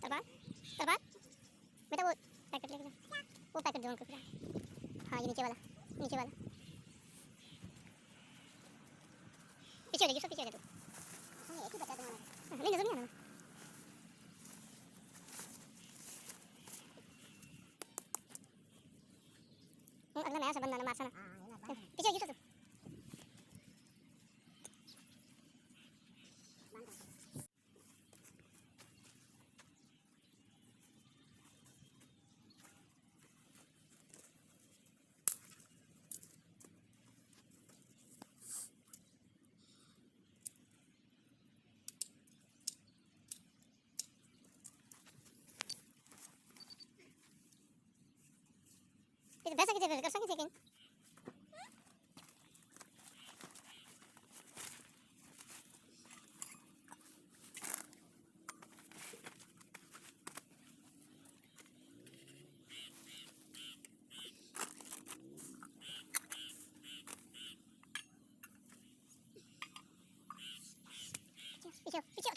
तरबार तरबार बेटा वो पैकेट लेके जा, वो पैकेट दो उनको फिर। हाँ ये नीचे वाला पीछे हो जाएगी, सब पीछे हो जा तू। हाँ एक ही बचा तुम्हारा, नहीं नजर नहीं आ रहा। अगला नया संबंध आना मारसा ना, पीछे होगी तो तू। बैसा की जगह कर संगे सेकंड पीछे पीछे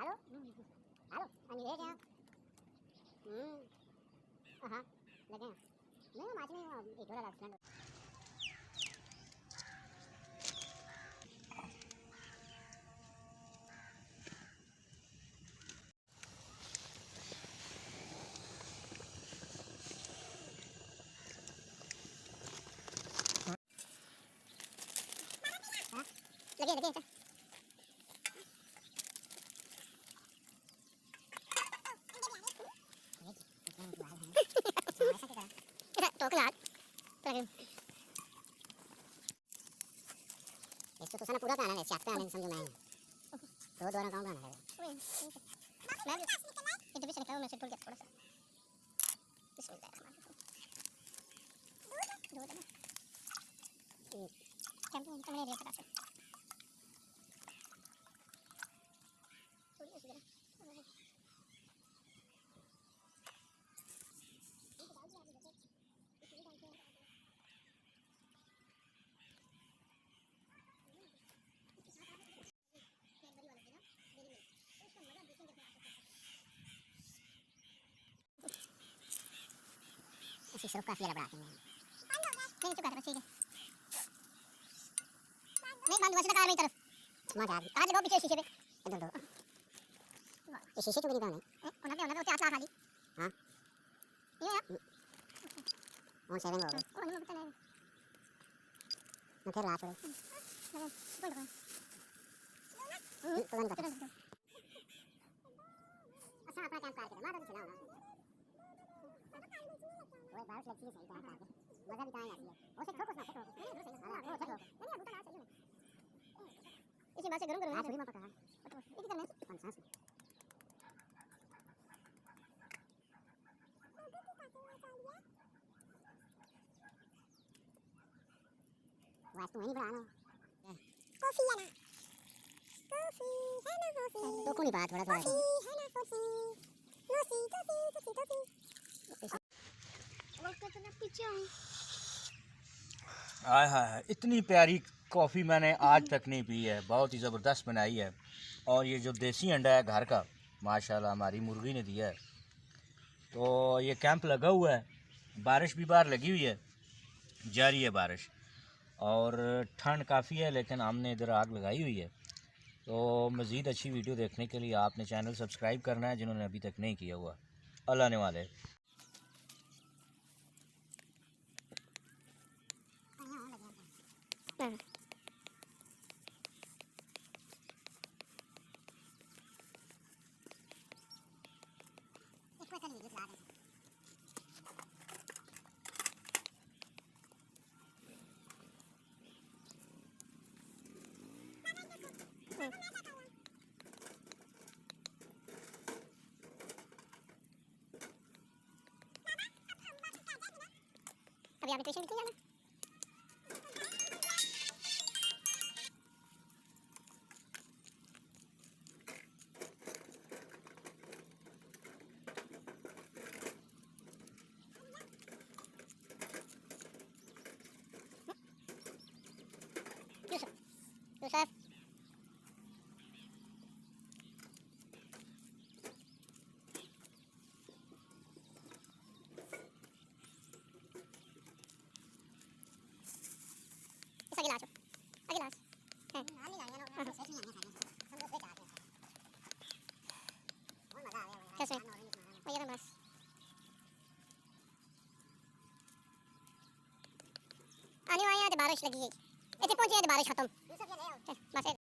हेलो हेलो अनि है क्या हाँ लगे नहीं माच में एक डॉलर एक्सीडेंट लगे लगे तो क्लास इसको तो साना पूरा गाना है चाहते हैं समझो मैं दो दोनों गांव गाना है मैं ये तो भी निकालो मैं से बोल के थोड़ा सा बिस्मिल्लाह दो दो कैंपिंग कमरे रेट का शीशे काफी बड़ा है नहीं तो कर ठीक है नहीं बंद वैसे कार में तरफ मजा आ आज लो पीछे शीशे पे इधर दो ये शीशे चुगली कौन है उन्होंने तो 8 लाख वाली हां ये ऑन 7 हो गया ओ नहीं पता नहीं मैं फिर रात हो बोल रहा हूं तो बंद कर अच्छा अपना काम कर मारो चलाओ ना वो बाहर से चीज सही था मजा भी आया है वो से ठोको ना ठोको हां वो ठोको नहीं अब तो ना चलो इसी बात से गरम गरम थोड़ी मत पका ये कितना है 50 वास्तु वहीं बनाना कॉफी है ना कॉफी तो कोई बात थोड़ा थोड़ा है ना कॉफी नोसी कॉफी वो कितना पीछे हाय हाय इतनी प्यारी कॉफ़ी मैंने आज तक नहीं पी है, बहुत ही ज़बरदस्त बनाई है। और ये जो देसी अंडा है घर का, माशाल्लाह हमारी मुर्गी ने दिया है। तो ये कैंप लगा हुआ है, बारिश भी बाहर लगी हुई है, जारी है बारिश, और ठंड काफ़ी है, लेकिन हमने इधर आग लगाई हुई है। तो मज़ीद अच्छी वीडियो देखने के लिए आपने चैनल सब्सक्राइब करना है, जिन्होंने अभी तक नहीं किया हुआ। अल्लाह ने वाले। अभी आपने ट्यूशन किया ना? यूसुफ, यूसुफ, इसका गिलास हो, गिलास है। कैसे? वही है ना बस। आने वाले हैं तो बारिश लगी है, इतने पहुंचे हैं तो बारिश खत्म। बस